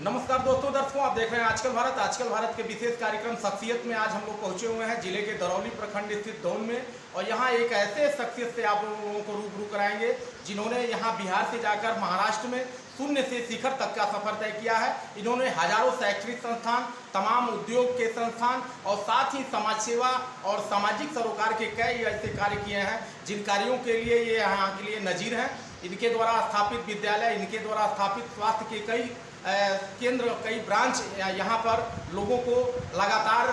नमस्कार दर्शकों, आप देख रहे हैं आजकल भारत के विशेष कार्यक्रम शख्सियत में आज हम लोग पहुंचे हुए हैं जिले के दरौली प्रखंड स्थित दौन में। और यहां एक ऐसे शख्सियत से आप लोगों को रूबरू कराएंगे जिन्होंने यहां बिहार से जाकर महाराष्ट्र में शून्य से शिखर तक का सफर तय किया है। इन्होंने हजारों शैक्षणिक संस्थान, तमाम उद्योग के संस्थान और साथ ही समाज सेवा और सामाजिक सरोकार के कई ऐसे कार्य किए हैं जिन कार्यों के लिए ये यहाँ के लिए नजीर हैं। इनके द्वारा स्थापित विद्यालय, इनके द्वारा स्थापित स्वास्थ्य के कई केंद्र, कई ब्रांच यहाँ पर लोगों को लगातार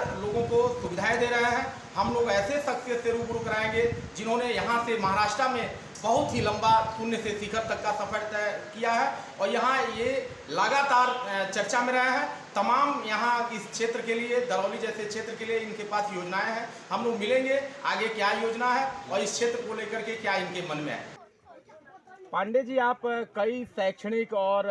सुविधाएं दे रहे हैं। हम लोग ऐसे शख्सियत से रूबरू कराएंगे जिन्होंने यहाँ से महाराष्ट्र में बहुत ही लंबा शून्य से शिखर तक का सफर तय किया है और यहाँ ये लगातार चर्चा में रहे हैं। तमाम यहाँ इस क्षेत्र के लिए, दरौली जैसे क्षेत्र के लिए इनके पास योजनाएं हैं। हम लोग मिलेंगे आगे क्या योजना है और इस क्षेत्र को लेकर के क्या इनके मन में है। पांडे जी, आप कई शैक्षणिक और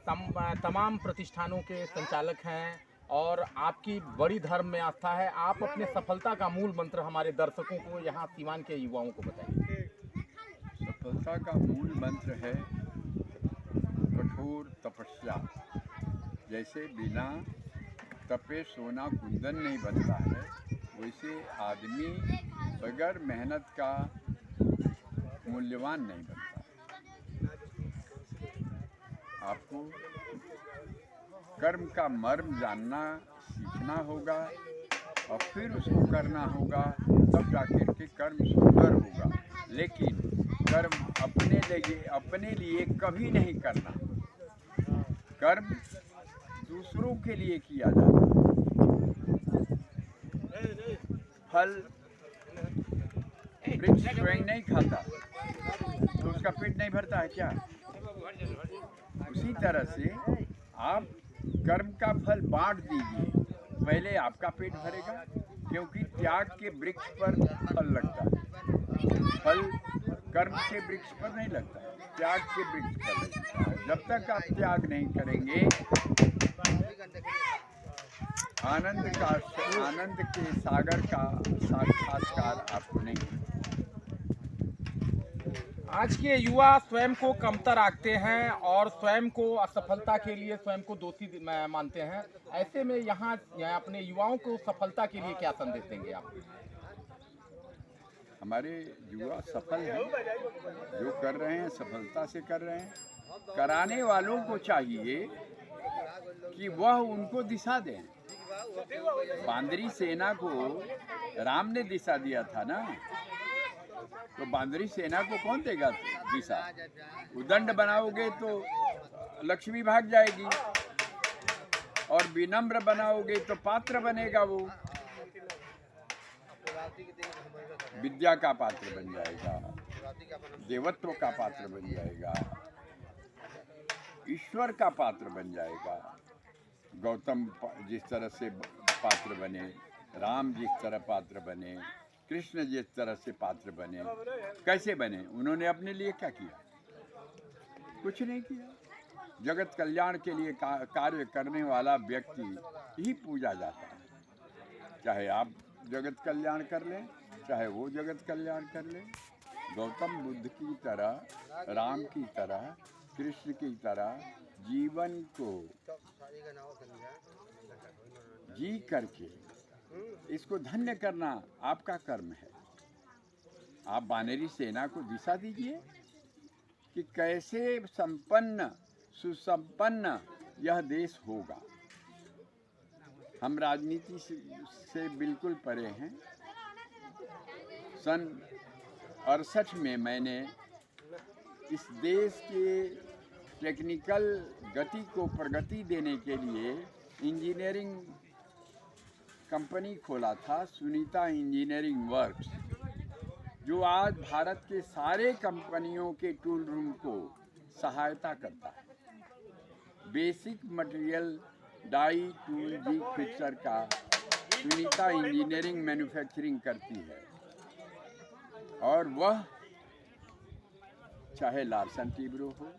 तमाम प्रतिष्ठानों के संचालक हैं और आपकी बड़ी धर्म में आस्था है। आप अपने सफलता का मूल मंत्र हमारे दर्शकों को, यहाँ सीवान के युवाओं को बताइए। सफलता का मूल मंत्र है कठोर तपस्या। जैसे बिना तपे सोना कुंदन नहीं बनता है, वैसे आदमी बगैर मेहनत का मूल्यवान नहीं बनता। आपको कर्म का मर्म जानना सीखना होगा और फिर उसको करना होगा, तब जाकर के कर्म सुंदर होगा। लेकिन कर्म अपने लिए कभी नहीं करना। कर्म दूसरों के लिए किया जाता है। फल वृक्ष स्वयं नहीं खाता तो उसका पेट नहीं भरता है क्या? उसी तरह से आप कर्म का फल बांट दीजिए, पहले आपका पेट भरेगा, क्योंकि त्याग के वृक्ष पर फल लगता है। फल कर्म के वृक्ष पर नहीं लगता है, त्याग के वृक्ष पर लगता है। जब तक आप त्याग नहीं करेंगे, आनंद के सागर का साक्षात्कार आपको नहीं। आज के युवा स्वयं को कमतर आंकते हैं और स्वयं को असफलता के लिए स्वयं को दोषी मानते हैं। ऐसे में यहाँ अपने युवाओं को सफलता के लिए क्या संदेश देंगे आप? हमारे युवा सफल हैं, जो कर रहे हैं सफलता से कर रहे हैं। कराने वालों को चाहिए कि वह उनको दिशा दें। बांदरी सेना को राम ने दिशा दिया था ना, तो बांदरी सेना को कौन देगा दिशा? उदंड बनाओगे तो लक्ष्मी भाग जाएगी और विनम्र बनाओगे तो पात्र बनेगा। वो विद्या का पात्र बन जाएगा, देवत्व का पात्र बन जाएगा, ईश्वर का पात्र बन जाएगा। गौतम जिस तरह से पात्र बने, राम जिस तरह पात्र बने, कृष्ण जिस तरह से पात्र बने, कैसे बने? उन्होंने अपने लिए क्या किया? कुछ नहीं किया। जगत कल्याण के लिए कार्य करने वाला व्यक्ति ही पूजा जाता है। चाहे आप जगत कल्याण कर लें, चाहे वो जगत कल्याण कर लें। गौतम बुद्ध की तरह, राम की तरह, कृष्ण की तरह जीवन को जी करके इसको धन्य करना आपका कर्म है। आप बानरी सेना को दिशा दीजिए कि कैसे संपन्न सुसंपन्न यह देश होगा। हम राजनीति से बिल्कुल परे हैं। सन 68 में मैंने इस देश के टेक्निकल गति को प्रगति देने के लिए इंजीनियरिंग कंपनी खोला था, सुनीता इंजीनियरिंग वर्क्स, जो आज भारत के सारे कंपनियों के टूल रूम को सहायता करता है। बेसिक मटेरियल डाई टूल जी फिक्सर का सुनीता इंजीनियरिंग मैन्युफैक्चरिंग करती है। और वह चाहे लार्सन टिब्रो हो,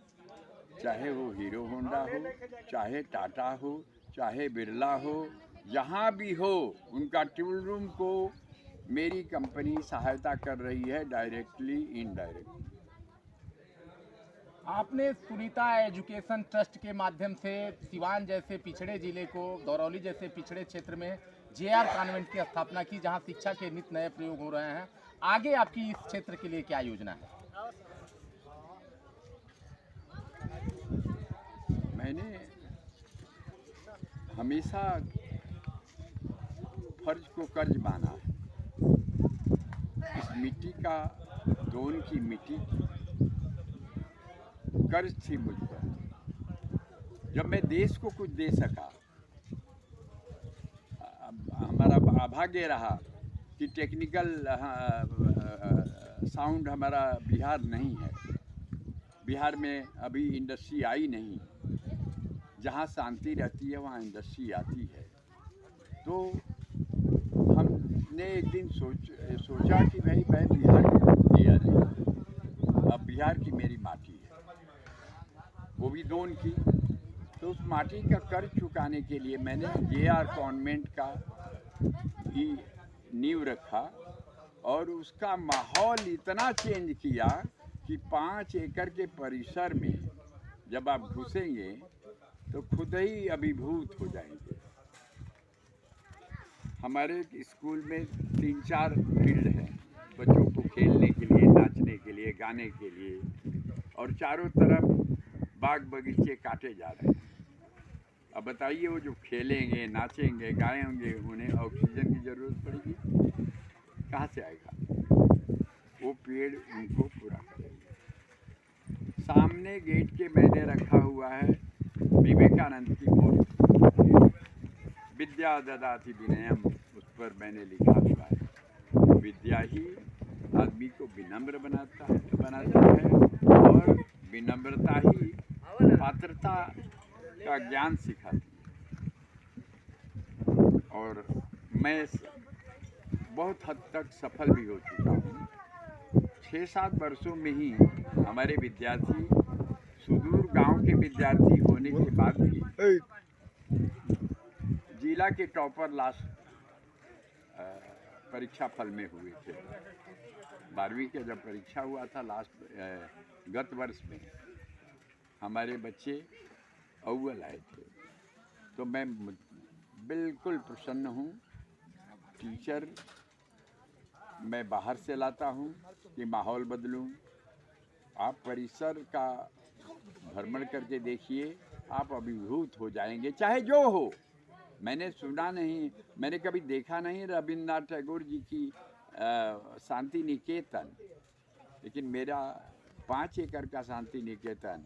चाहे वो हीरो होंडा हो, चाहे टाटा हो, चाहे बिरला हो, जहाँ भी हो, उनका टूल रूम को मेरी कंपनी सहायता कर रही है, डायरेक्टली इनडायरेक्टली। आपने सुनीता एजुकेशन ट्रस्ट के माध्यम से सिवान जैसे पिछड़े जिले को, दरौली जैसे पिछड़े क्षेत्र में जेआर कॉन्वेंट की स्थापना की, जहां शिक्षा के नित नए प्रयोग हो रहे हैं। आगे आपकी इस क्षेत्र के लिए क्या योजना है? मैंने हमेशा फर्ज को कर्ज माना है। इस मिट्टी का, दोन की मिट्टी कर्ज थी मुझ पर। जब मैं देश को कुछ दे सका, हमारा अभाग्य रहा कि टेक्निकल साउंड हमारा बिहार नहीं है। बिहार में अभी इंडस्ट्री आई नहीं। जहाँ शांति रहती है वहाँ इंडस्ट्री आती है। तो हमने एक दिन सोचा कि भाई मैं बिहार को दिया नहीं, अब बिहार की मेरी माटी है, वो भी दोन की। तो उस माटी का कर्ज चुकाने के लिए मैंने जेआर कॉन्वेंट का ही नींव रखा और उसका माहौल इतना चेंज किया कि 5 एकड़ के परिसर में जब आप घुसेंगे तो खुद ही अभिभूत हो जाएंगे। हमारे स्कूल में 3-4 फील्ड हैं बच्चों को खेलने के लिए, नाचने के लिए, गाने के लिए, और चारों तरफ बाग बगीचे काटे जा रहे हैं। अब बताइए, वो जो खेलेंगे, नाचेंगे, गाएंगे, उन्हें ऑक्सीजन की ज़रूरत पड़ेगी, कहाँ से आएगा? वो पेड़ उनको पूरा करेंगे। सामने गेट के मैंने रखा हुआ है विवेकानंद की मूर्ति, विद्या ददाति विनयम, उस पर मैंने लिखा हुआ है, विद्या ही आदमी को विनम्र बनाता है और विनम्रता ही पात्रता का ज्ञान सिखाती है। और मैं बहुत हद तक सफल भी हो चुका हूँ। 6-7 वर्षों में ही हमारे विद्यार्थी, सुदूर गांव के विद्यार्थी होने के बाद भी जिला के टॉपर लास्ट परीक्षा फल में हुए थे। 12वीं का जब परीक्षा हुआ था गत वर्ष में, हमारे बच्चे अव्वल आए थे। तो मैं बिल्कुल प्रसन्न हूँ। टीचर मैं बाहर से लाता हूँ कि माहौल बदलूँ। आप परिसर का भ्रमण करके देखिए, आप अभिभूत हो जाएंगे, चाहे जो हो। मैंने सुना नहीं, मैंने कभी देखा नहीं रविन्द्रनाथ टैगोर जी की शांति निकेतन, लेकिन मेरा 5 एकड़ का शांति निकेतन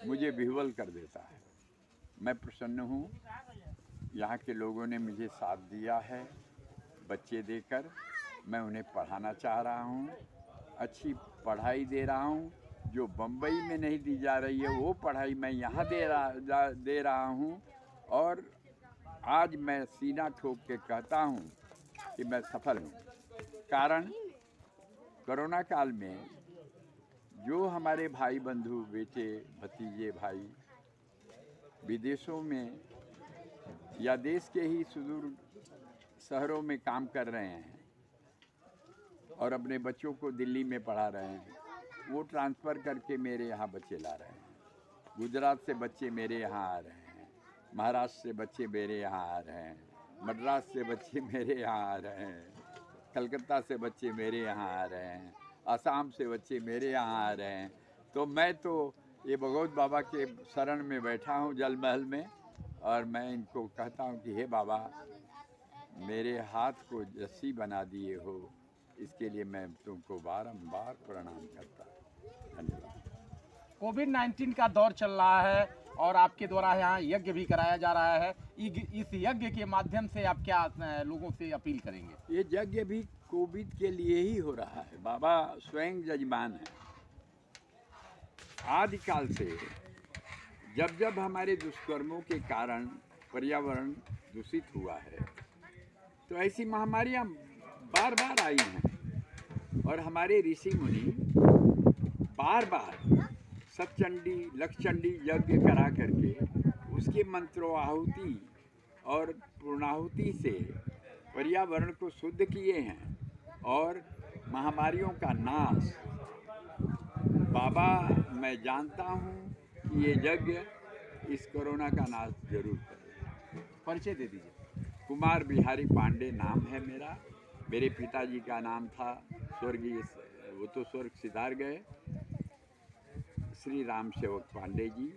मुझे विह्वल कर देता है। मैं प्रसन्न हूँ। यहाँ के लोगों ने मुझे साथ दिया है बच्चे देकर। मैं उन्हें पढ़ाना चाह रहा हूँ, अच्छी पढ़ाई दे रहा हूँ। जो बम्बई में नहीं दी जा रही है वो पढ़ाई मैं यहाँ दे रहा हूँ। और आज मैं सीना ठोक के कहता हूँ कि मैं सफल हूँ। कारण कोरोना काल में जो हमारे भाई बंधु, बेटे, भतीजे, भाई विदेशों में या देश के ही सुदूर शहरों में काम कर रहे हैं और अपने बच्चों को दिल्ली में पढ़ा रहे हैं, वो ट्रांसफ़र करके मेरे यहाँ बच्चे ला रहे हैं। गुजरात से बच्चे मेरे यहाँ आ रहे हैं, महाराष्ट्र से बच्चे मेरे यहाँ आ रहे हैं, मद्रास से बच्चे मेरे यहाँ आ रहे हैं, कलकत्ता से बच्चे मेरे यहाँ आ रहे हैं, असम से बच्चे मेरे यहाँ आ रहे हैं। तो मैं तो ये भगवत बाबा के शरण में बैठा हूँ जल महल में, और मैं इनको कहता हूँ कि हे बाबा, मेरे हाथ को जस्सी बना दिए हो, इसके लिए मैं तुमको बारंबार प्रणाम करता हूँ। धन्यवाद। कोविड-19 का दौर चल रहा है और आपके द्वारा यहाँ यज्ञ भी कराया जा रहा है। इस यज्ञ के माध्यम से आप क्या लोगों से अपील करेंगे? ये यज्ञ भी कोविड के लिए ही हो रहा है। बाबा स्वयं जजमान है। आदिकाल से जब जब हमारे दुष्कर्मों के कारण पर्यावरण दूषित हुआ है, तो ऐसी महामारियाँ बार बार आई हैं। और हमारे ऋषि मुनि बार बार सतचंडी, लक्षचंडी यज्ञ करा करके उसके मंत्रोआहुति और पूर्णाहुति से पर्यावरण को शुद्ध किए हैं और महामारियों का नाश। बाबा मैं जानता हूँ कि ये यज्ञ इस कोरोना का नाश जरूर करेगा। परिचय दे दीजिए। कुमार बिहारी पांडे नाम है मेरा। मेरे पिताजी का नाम था स्वर्गीय, वो तो स्वर्ग सिधार गए, श्री राम सेवक पांडे जी।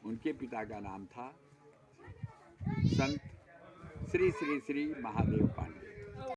उनके पिता का नाम था संत श्री श्री श्री महादेव पांडे।